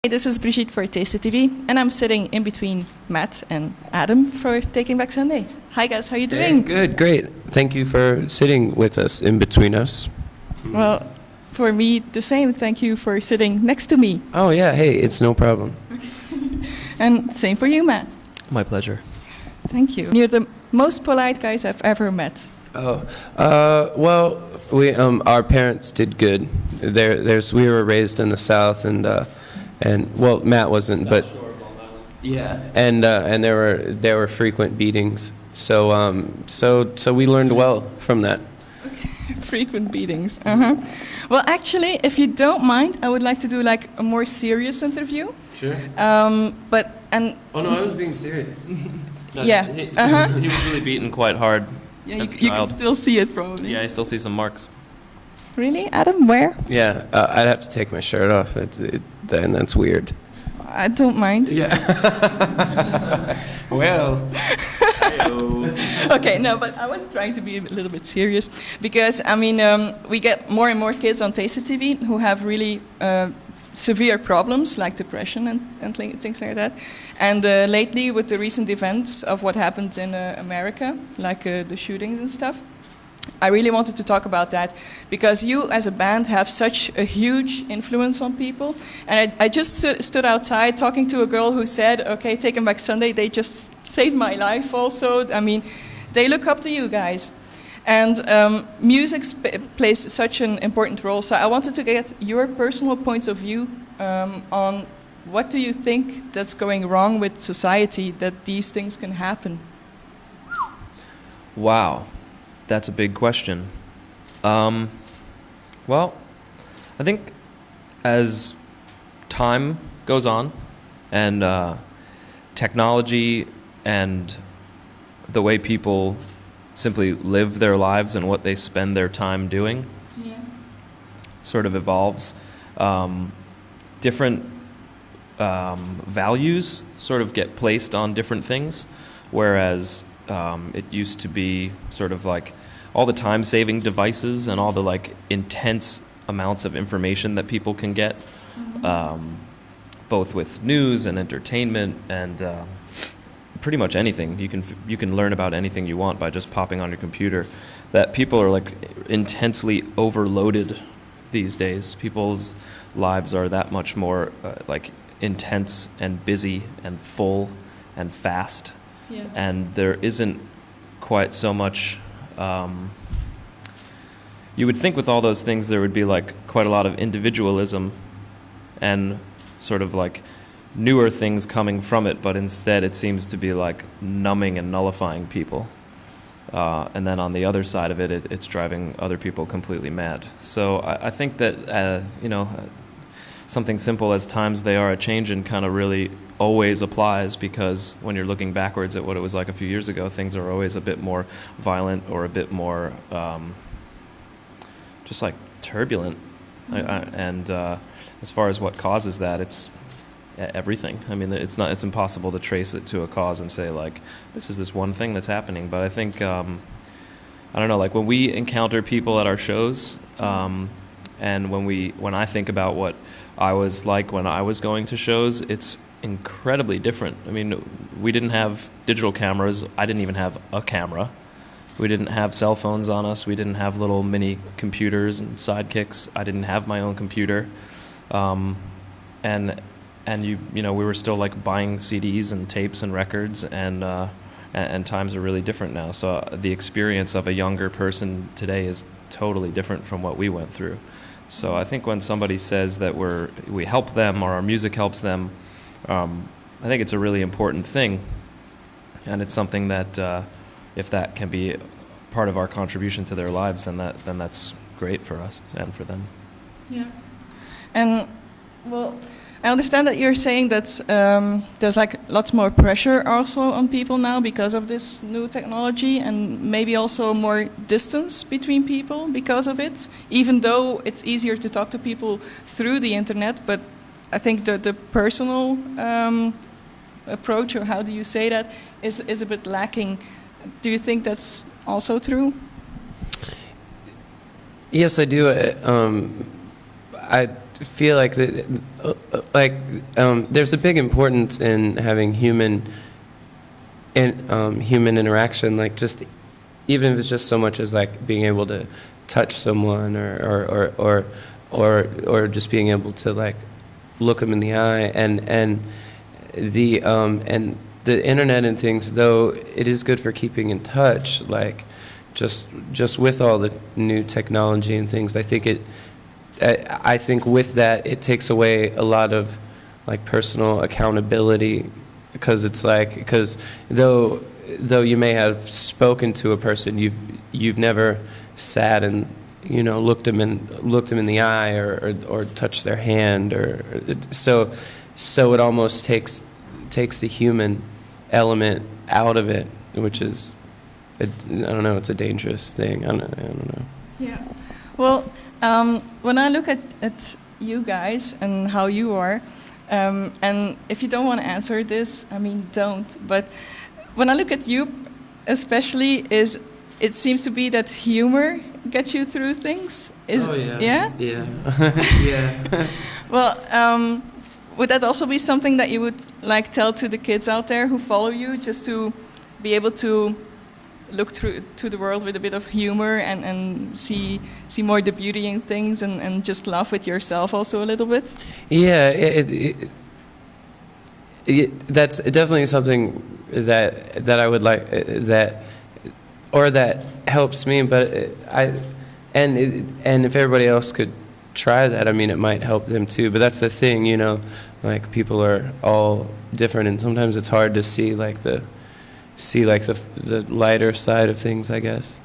this is Brigitte for Taste TV, and I'm sitting in between Matt and Adam for Taking Back Sunday. Hi guys, how you doing? Good, great. Thank you for sitting with us, in between us. Well, for me, the same. Thank you for sitting next to me. Oh yeah, hey, it's no problem. And same for you, Matt. My pleasure. Thank you. You're the most polite guys I've ever met. Oh, well, our parents did good. We were raised in the South, and well, Matt wasn't, but yeah, and there were frequent beatings. So we learned well from that. Okay. Frequent beatings. Well, actually, if you don't mind, I would like to do like a more serious interview. Sure. Oh no, I was being serious. No, yeah. He was really beaten quite hard. Yeah, you can still see it probably. Yeah, I still see some marks. Really, Adam? Where? Yeah, I'd have to take my shirt off. Then that's weird. I don't mind. Yeah. Well. Okay, no, but I was trying to be a little bit serious because, I mean, we get more and more kids on Taste TV who have really severe problems like depression and things like that. And lately, with the recent events of what happened in America, like the shootings and stuff, I really wanted to talk about that because you as a band have such a huge influence on people. And I just stood outside talking to a girl who said, okay, Taking Back Sunday, they just saved my life also. I mean, they look up to you guys. And music plays such an important role. So I wanted to get your personal points of view on what do you think that's going wrong with society that these things can happen? Wow, that's a big question. Well, I think as time goes on and technology and the way people simply live their lives and what they spend their time doing sort of evolves. Different values sort of get placed on different things, whereas it used to be sort of like all the time-saving devices and all the like intense amounts of information that people can get, both with news and entertainment and pretty much anything. You can learn about anything you want by just popping on your computer. That people are like intensely overloaded these days. People's lives are that much more like intense and busy and full and fast. Yeah. And there isn't quite so much. You would think with all those things there would be like quite a lot of individualism and sort of like newer things coming from it, but instead it seems to be like numbing and nullifying people. And then on the other side of it, it's driving other people completely mad. So I think that, something simple as times they are a-changin' kind of really always applies, because when you're looking backwards at what it was like a few years ago, things are always a bit more violent or a bit more just like turbulent. And as far as what causes that, it's everything. I mean, it's impossible to trace it to a cause and say like this is this one thing that's happening. But I think I don't know, like when we encounter people at our shows, and when I think about what I was like when I was going to shows, it's incredibly different. I mean, we didn't have digital cameras. I didn't even have a camera. We didn't have cell phones on us. We didn't have little mini computers and sidekicks. I didn't have my own computer, and we were still like buying CDs and tapes and records, and times are really different now. So the experience of a younger person today is totally different from what we went through. So I think when somebody says that we help them or our music helps them, I think it's a really important thing, and it's something that if that can be part of our contribution to their lives, then that's great for us and for them. Yeah, and well, I understand that you're saying that there's like lots more pressure also on people now because of this new technology, and maybe also more distance between people because of it, even though it's easier to talk to people through the internet. But I think the personal approach, or how do you say that, is a bit lacking. Do you think that's also true? Yes, I do. I feel like there's a big importance in having human interaction, like just even if it's just so much as like being able to touch someone or just being able to like look them in the eye, and the internet and things, though it is good for keeping in touch, like just with all the new technology and things, I think with that it takes away a lot of like personal accountability, because though you may have spoken to a person, you've never sat and looked them in the eye or touched their hand, or so it almost takes the human element out of it, which is I don't know, it's a dangerous thing. I don't know. Yeah. Well, when I look at you guys and how you are, and if you don't want to answer this, I mean, don't. But when I look at you, especially, it seems to be that humor gets you through things. Oh yeah. Yeah. Yeah. Yeah. Well, would that also be something that you would like tell to the kids out there who follow you, just to be able to look through to the world with a bit of humor and see more the beauty in things, and just laugh with yourself also a little bit? Yeah, that's definitely something that I would like, that helps me. But and if everybody else could try that, I mean, it might help them too. But that's the thing, like people are all different, and sometimes it's hard to see the lighter side of things, I guess.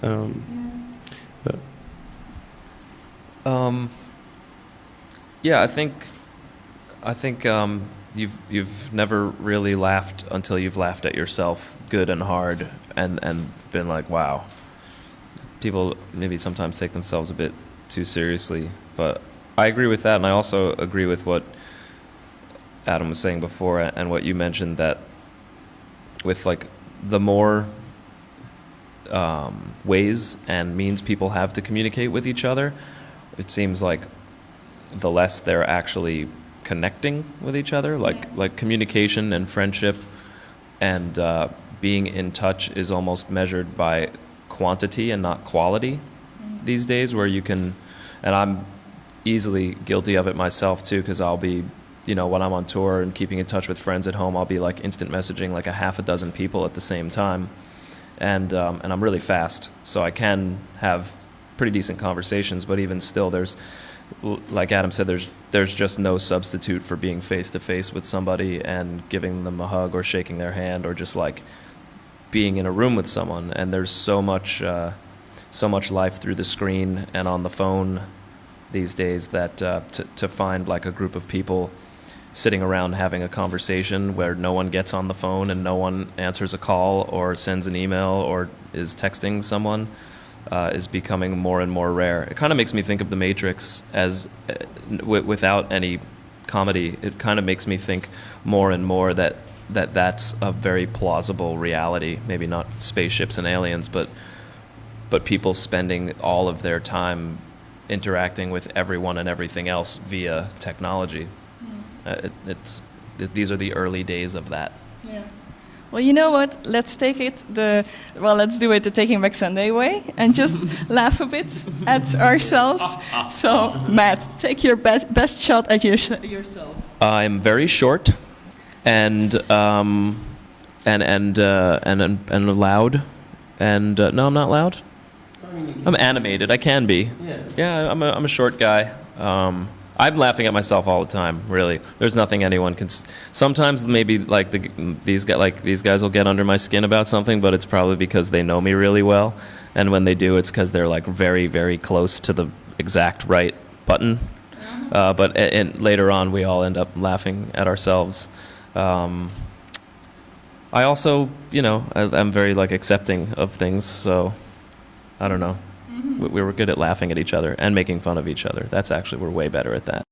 Yeah, I think you've never really laughed until you've laughed at yourself good and hard, and been like, wow. People maybe sometimes take themselves a bit too seriously, but I agree with that, and I also agree with what Adam was saying before, and what you mentioned, that with like the more ways and means people have to communicate with each other, it seems like the less they're actually connecting with each other. Like communication and friendship and being in touch is almost measured by quantity and not quality these days, where you can, and I'm easily guilty of it myself too, because I'll be, when I'm on tour and keeping in touch with friends at home, I'll be like instant messaging like a half a dozen people at the same time, and I'm really fast, so I can have pretty decent conversations. But even still, there's, like Adam said, there's just no substitute for being face to face with somebody and giving them a hug or shaking their hand, or just like being in a room with someone. And there's so much life through the screen and on the phone these days, that to find like a group of people sitting around having a conversation where no one gets on the phone and no one answers a call or sends an email or is texting someone is becoming more and more rare. It kind of makes me think of The Matrix as, without any comedy, it kind of makes me think more and more that's a very plausible reality. Maybe not spaceships and aliens, but people spending all of their time interacting with everyone and everything else via technology. These are the early days of that. Yeah. Well, you know what? Let's do it the Taking Back Sunday way, and just laugh a bit at ourselves. So, Matt, take your best shot at yourself. I'm very short, and loud, and no, I'm not loud. I'm animated. I can be. Yeah, I'm a short guy. I'm laughing at myself all the time. Really, there's nothing anyone can. Sometimes maybe like these guys will get under my skin about something, but it's probably because they know me really well, and when they do, it's because they're like very, very close to the exact right button. But later on, we all end up laughing at ourselves. I also, I'm very like accepting of things, so I don't know. We were good at laughing at each other and making fun of each other. We're way better at that.